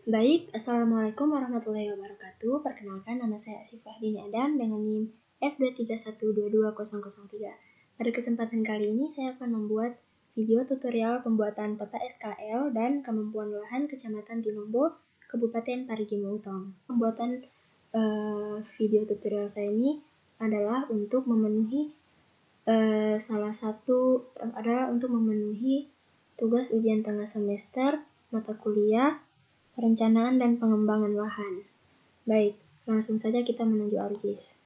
Baik, Assalamualaikum warahmatullahi wabarakatuh. Perkenalkan, nama saya Asifah Dini Adam dengan NIM F231220003. Pada kesempatan kali ini, saya akan membuat video tutorial pembuatan peta SKL dan kemampuan lahan Kecamatan Tinombo, Kabupaten Parigi Mutong. Pembuatan video tutorial saya ini adalah untuk memenuhi tugas ujian tengah semester mata kuliah perencanaan dan pengembangan lahan. Baik, langsung saja kita menuju ARJIS.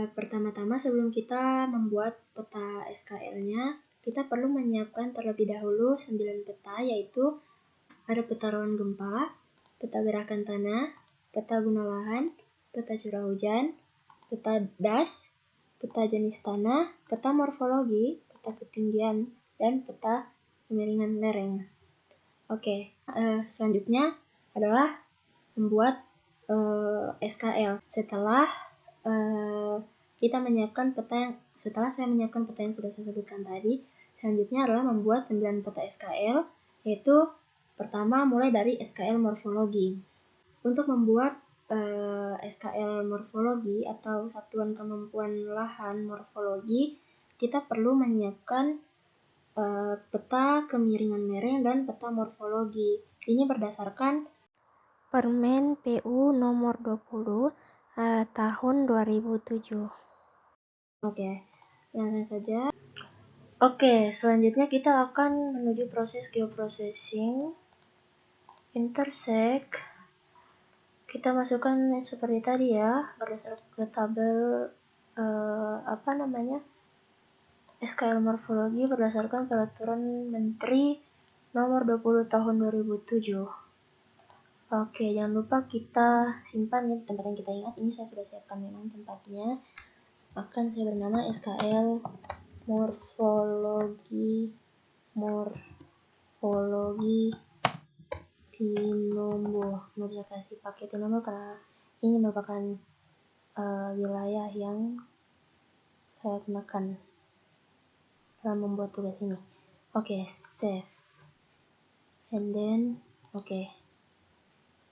Pertama-tama sebelum kita membuat peta SKL-nya, kita perlu menyiapkan terlebih dahulu 9 peta, yaitu ada peta rawan gempa, peta gerakan tanah, peta guna lahan, peta curah hujan, peta das, peta jenis tanah, peta morfologi, peta ketinggian, dan peta kemiringan lereng. Oke, selanjutnya adalah membuat SKL. Setelah saya menyiapkan peta yang sudah saya sebutkan tadi, selanjutnya adalah membuat 9 peta SKL, yaitu pertama mulai dari SKL morfologi. Untuk membuat SKL morfologi atau satuan kemampuan lahan morfologi, kita perlu menyiapkan peta kemiringan lereng dan peta morfologi. Ini berdasarkan Permen PU nomor 20 tahun 2007. Oke, langsung saja. Oke, selanjutnya kita akan menuju proses geoprocessing. Intersect. Kita masukkan seperti tadi ya, berdasarkan ke tabel SKL morfologi berdasarkan peraturan Menteri nomor 20 tahun 2007. Oke, jangan lupa kita simpan ya tempat yang kita ingat. Ini saya sudah siapkan memang tempatnya. Akan saya bernama SKL morfologi Tinombo. Nggak bisa kasih pakai Tinombo karena ini merupakan wilayah yang saya gunakan dalam membuat tugas ini. Oke, save. And then,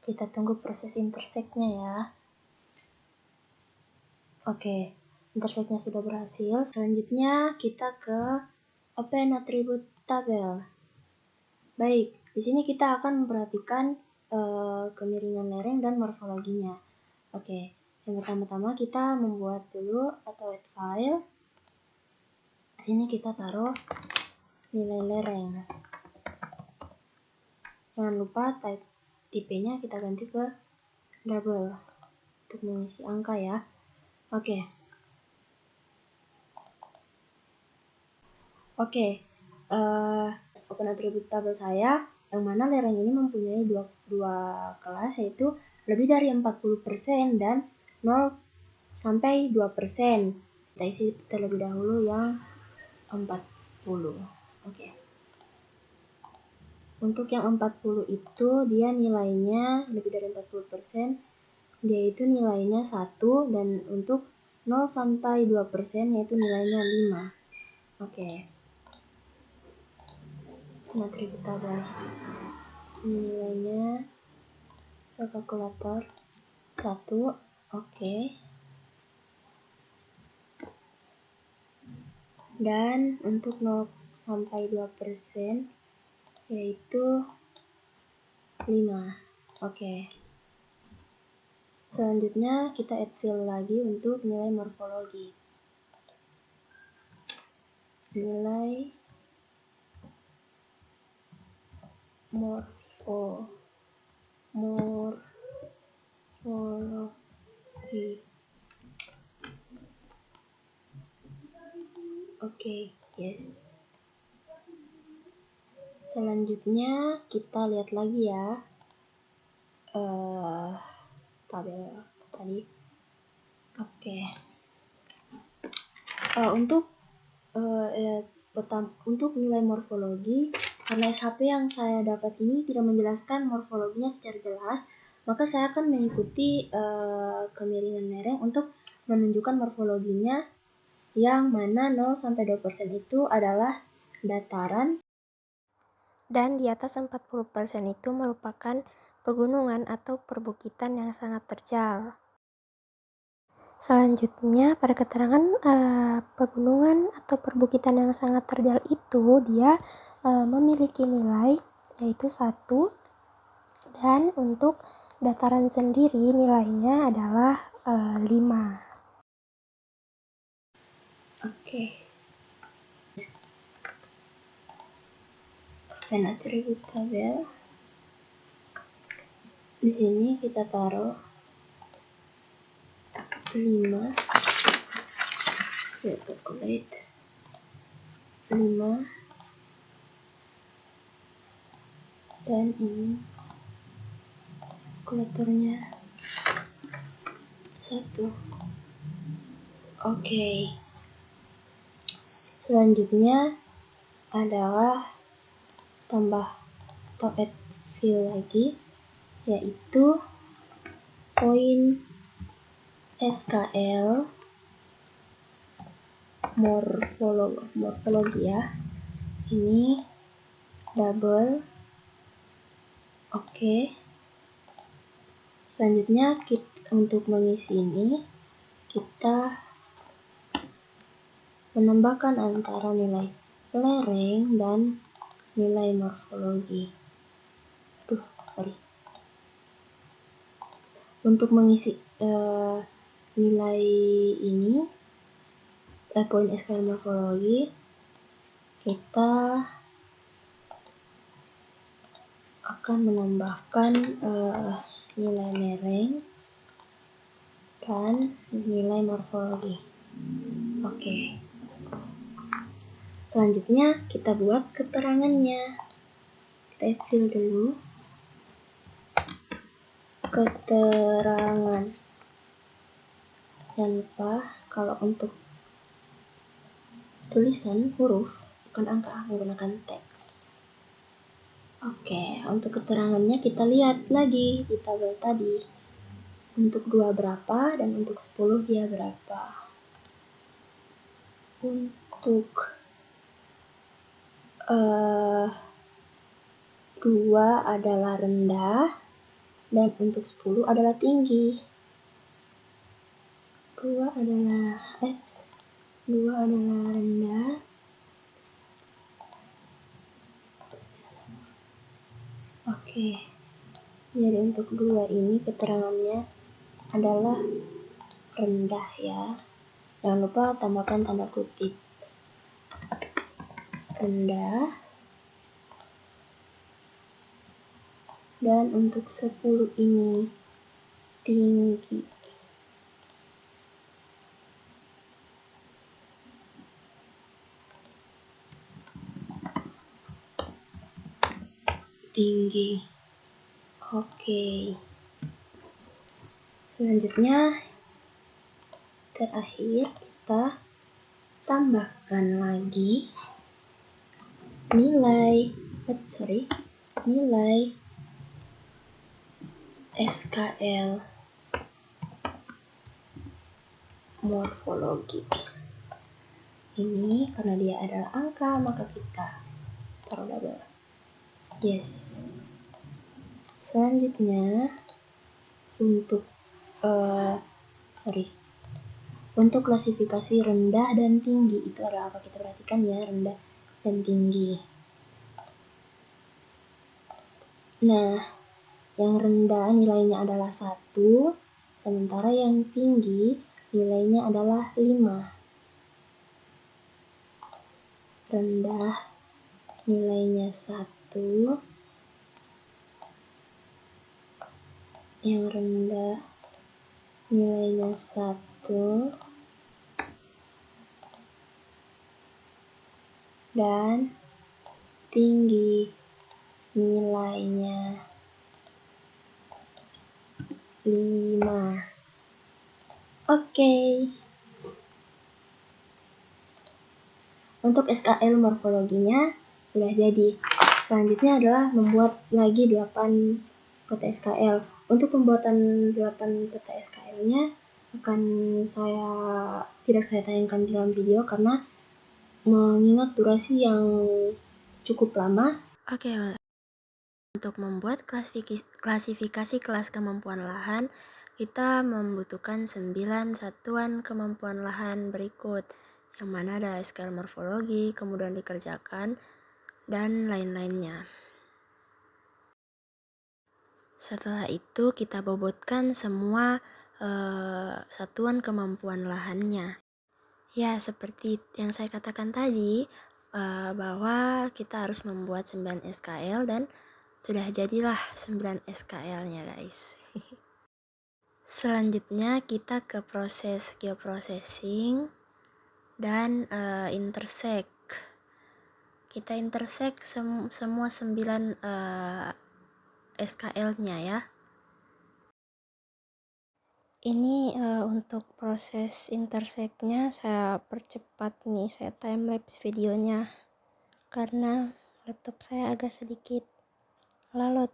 kita tunggu proses intersect-nya ya. Oke, intersect-nya sudah berhasil. Selanjutnya kita ke Open Attribute Tabel. Baik, di sini kita akan memperhatikan kemiringan lereng dan morfologinya. Oke, yang pertama-tama kita membuat dulu atau add file. Di sini kita taruh nilai lereng. Jangan lupa tipenya kita ganti ke double untuk mengisi angka ya. Oke, open attribute tabel saya yang mana lereng ini mempunyai dua kelas, yaitu lebih dari 40% dan 0 sampai 2%. Kita isi terlebih dahulu yang 40. Oke. Untuk yang 40 itu dia nilainya lebih dari 40%, dia itu nilainya 1, dan untuk 0 sampai 2% yaitu nilainya 5. Oke. Atribut tabel. Ini nilainya ke kalkulator 1. Oke. Dan untuk 0 sampai 2% yaitu 5. Oke. Selanjutnya kita add field lagi untuk nilai morfologi. Nilai morfologi. Oke, yes. Selanjutnya kita lihat lagi ya tabel tadi. Oke. Untuk nilai morfologi, karena SHP yang saya dapat ini tidak menjelaskan morfologinya secara jelas, maka saya akan mengikuti kemiringan lereng untuk menunjukkan morfologinya, yang mana 0 sampai 2% itu adalah dataran dan di atas 40% itu merupakan pegunungan atau perbukitan yang sangat terjal. Selanjutnya, pada keterangan pegunungan atau perbukitan yang sangat terjal itu, dia memiliki nilai yaitu 1, dan untuk dataran sendiri nilainya adalah 5. Oke. Open atribut tabel. Di sini kita taruh 5. Kita calculate 5 dan ini kalkulatornya 1. Oke. Selanjutnya adalah tambah atau add field lagi, yaitu poin SKL morfologi ya. Ini double. Oke. Selanjutnya untuk mengisi ini kita menambahkan antara nilai lereng dan nilai morfologi. Untuk mengisi nilai ini poin SKL morfologi, kita akan menambahkan nilai lereng dan nilai morfologi. Oke. Selanjutnya kita buat keterangannya. Kita fill dulu keterangan. Jangan lupa kalau untuk tulisan huruf bukan angka, menggunakan teks. Oke, untuk keterangannya kita lihat lagi di tabel tadi. Untuk 2 berapa dan untuk 10 dia berapa. Untuk 2 adalah rendah dan untuk 10 adalah tinggi. 2 adalah rendah. Oke. Jadi untuk 2 ini keterangannya adalah rendah ya. Jangan lupa tambahkan tanda kutip. Rendah. Dan untuk 10 ini tinggi. Tinggi. Oke. Selanjutnya terakhir kita tambahkan lagi nilai SKL morfologi. Ini karena dia adalah angka, maka kita taruh double. Yes. Selanjutnya untuk untuk klasifikasi rendah dan tinggi itu adalah apa? Kita perhatikan ya, rendah dan tinggi. Nah, yang rendah nilainya adalah 1, sementara yang tinggi nilainya adalah 5. Rendah nilainya 1, yang rendah nilainya 1, dan tinggi nilainya 5. Oke. Untuk SKL morfologinya sudah jadi. Selanjutnya adalah membuat lagi 8 peta SKL. Untuk pembuatan 8 peta SKL-nya tidak saya tayangkan di dalam video karena mengingat durasi yang cukup lama. Oke, untuk membuat klasifikasi kelas kemampuan lahan, kita membutuhkan 9 satuan kemampuan lahan berikut, yang mana ada skala morfologi, kemudian dikerjakan, dan lain-lainnya. Setelah itu kita bobotkan semua satuan kemampuan lahannya. Ya, seperti yang saya katakan tadi, bahwa kita harus membuat 9 SKL dan sudah jadilah 9 SKL-nya, guys. Selanjutnya kita ke proses geoprocessing dan intersect. Kita intersect semua 9 SKL-nya ya. Ini untuk proses intersect-nya saya percepat nih, saya timelapse videonya karena laptop saya agak sedikit lalot,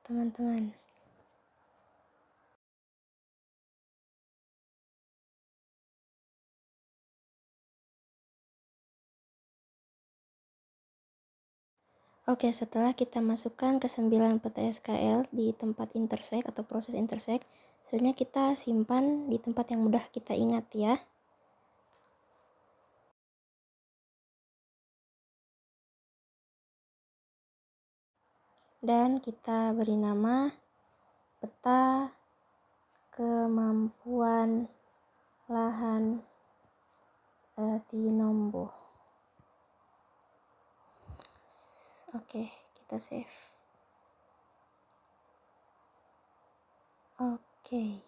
teman-teman. Oke, setelah kita masukkan ke 9 peta SKL di tempat intersect atau proses intersect, selanjutnya kita simpan di tempat yang mudah kita ingat ya. Dan kita beri nama peta kemampuan lahan Tinombo. Oke, kita save. Oke,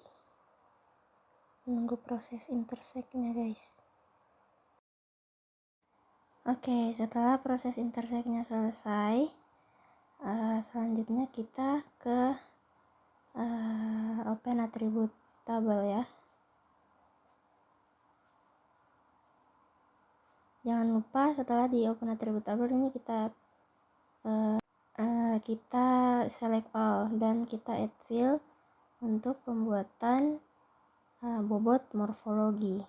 menunggu proses intersect-nya, guys. Oke, setelah proses intersect-nya selesai, selanjutnya kita ke open attribute table ya. Jangan lupa setelah di open attribute table ini kita select all dan kita add field untuk pembuatan bobot morfologi.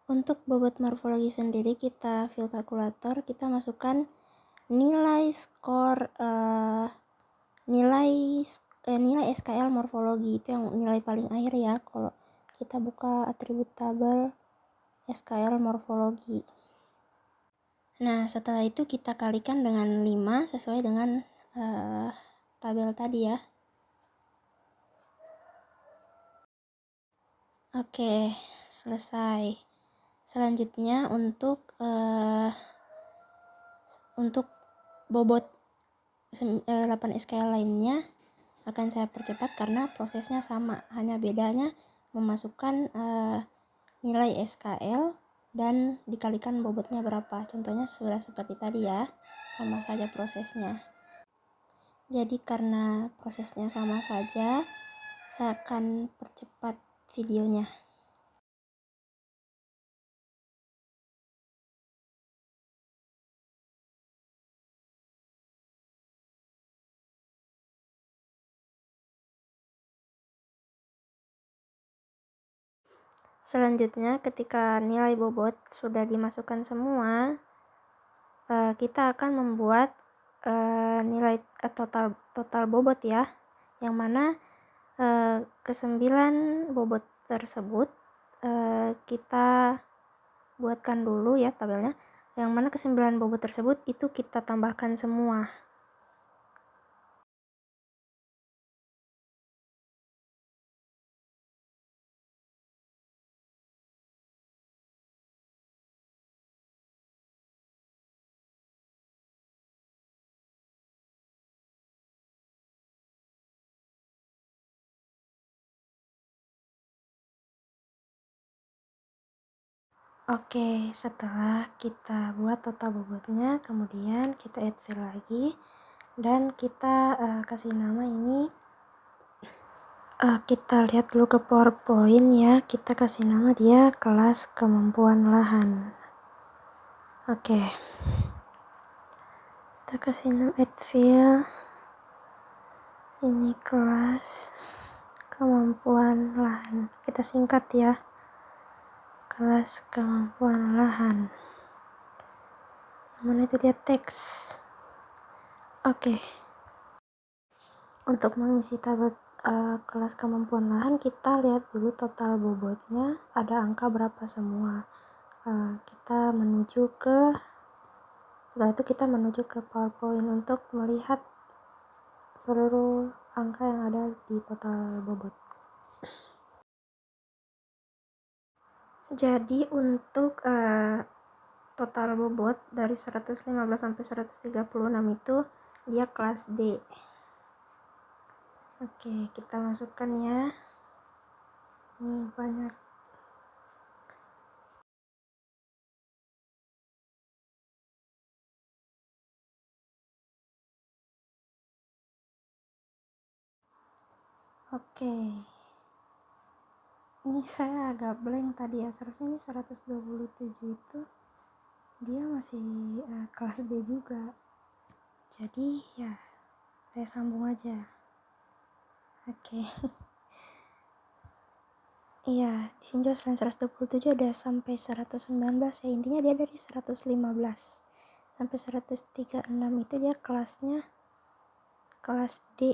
Untuk bobot morfologi sendiri kita field kalkulator, kita masukkan nilai skor nilai SKL morfologi, itu yang nilai paling akhir ya kalau kita buka atribut tabel SKL morfologi. Nah, setelah itu kita kalikan dengan 5 sesuai dengan tabel tadi ya. Oke, selesai. Selanjutnya untuk bobot 8 SKL lainnya akan saya percepat karena prosesnya sama, hanya bedanya memasukkan nilai SKL dan dikalikan bobotnya berapa. Contohnya sudah seperti tadi ya, sama saja prosesnya. Jadi karena prosesnya sama saja, saya akan percepat videonya. Selanjutnya ketika nilai bobot sudah dimasukkan semua, kita akan membuat nilai total bobot ya, yang mana ke-9 bobot tersebut kita buatkan dulu ya tabelnya, yang mana ke-9 bobot tersebut itu kita tambahkan semua. Oke, setelah kita buat total bobotnya, kemudian kita add field lagi dan kita kasih nama ini. Kita lihat dulu ke PowerPoint ya, kita kasih nama dia kelas kemampuan lahan. Oke, kita kasih nama add field, ini kelas kemampuan lahan, kita singkat ya, kelas kemampuan lahan. Mana itu dia teks. Oke. Untuk mengisi tabel kelas kemampuan lahan, kita lihat dulu total bobotnya ada angka berapa semua. Setelah itu kita menuju ke PowerPoint untuk melihat seluruh angka yang ada di total bobot. Jadi untuk total bobot dari 115 sampai 136 itu dia kelas D. Oke, kita masukkan ya. Ini banyak. Oke. Ini saya agak blank tadi ya. Seharusnya ini 127 itu dia masih kelas D juga. Jadi ya saya sambung aja. Oke. Iya, di sini juga selain 127 ada sampai 119 ya. Intinya dia dari 115 sampai 136 itu dia kelasnya kelas D.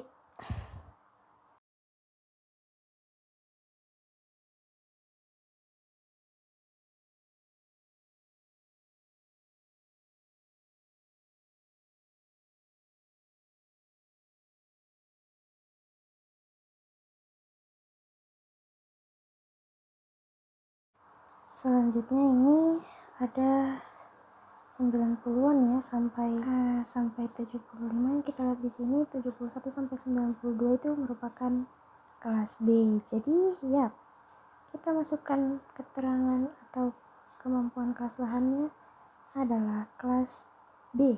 Selanjutnya ini ada 90-an ya sampai 75 yang kita lihat di sini. 71 sampai 92 itu merupakan kelas B. Jadi ya kita masukkan keterangan atau kemampuan kelas lahannya adalah kelas B.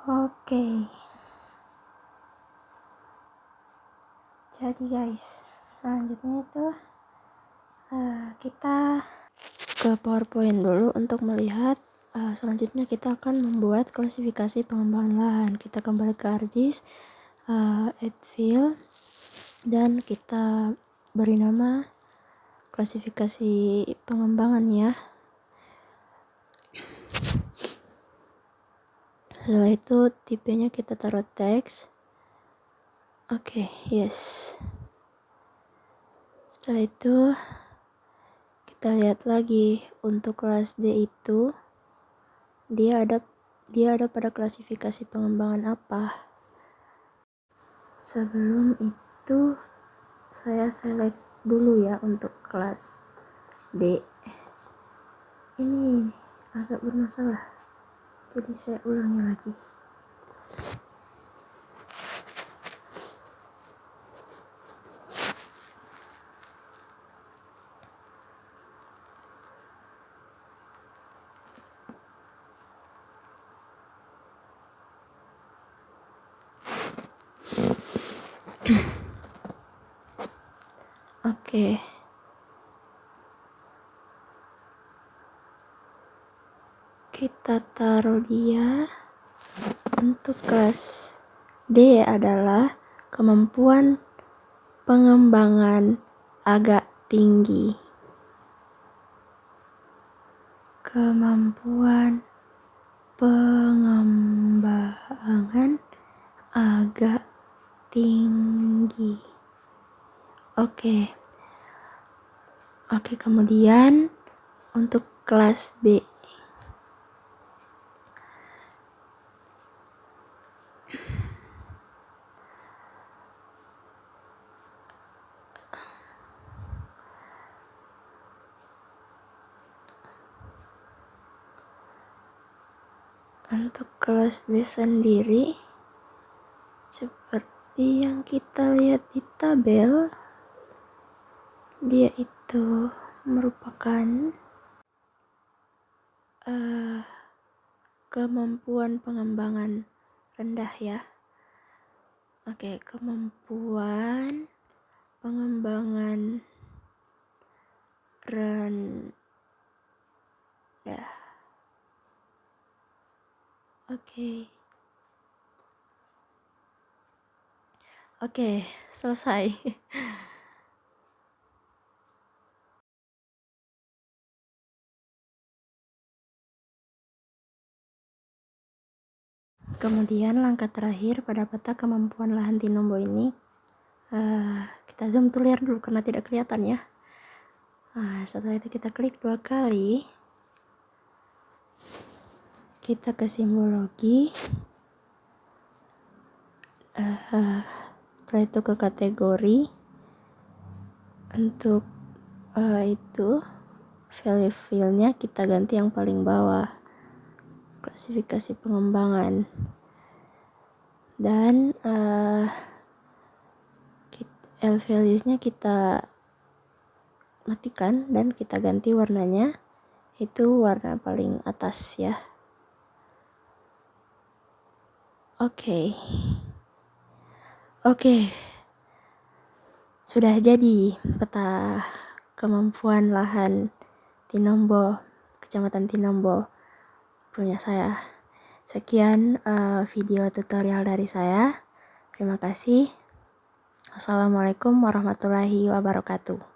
Oke. Jadi guys, selanjutnya itu kita ke PowerPoint dulu untuk melihat selanjutnya kita akan membuat klasifikasi pengembangan lahan. Kita kembali ke ArcGIS, add field, dan kita beri nama klasifikasi pengembangan ya. Setelah itu tipenya kita taruh teks. Oke, yes. Setelah itu kita lihat lagi untuk kelas D itu dia ada pada klasifikasi pengembangan apa. Sebelum itu saya select dulu ya untuk kelas D. Ini agak bermasalah, jadi saya ulangi lagi. Oke. Kita taruh dia untuk kelas D adalah kemampuan pengembangan agak tinggi. Kemampuan pengembangan agak tinggi. Oke, kemudian untuk kelas B. Untuk kelas B sendiri, seperti yang kita lihat di tabel, dia itu merupakan kemampuan pengembangan rendah ya. Oke, kemampuan pengembangan rendah. Oke, selesai. Kemudian langkah terakhir pada peta kemampuan lahan Tinombo ini, kita zoom to layar dulu karena tidak kelihatan ya. Setelah itu kita klik 2 kali, kita ke simbologi, setelah itu ke kategori. Untuk itu value field-nya kita ganti yang paling bawah, klasifikasi pengembangan, dan L values-nya kita matikan dan kita ganti warnanya itu warna paling atas ya. Oke. Sudah jadi peta kemampuan lahan Tinombo, Kecamatan Tinombo punya saya. Sekian video tutorial dari saya. Terima kasih. Wassalamualaikum warahmatullahi wabarakatuh.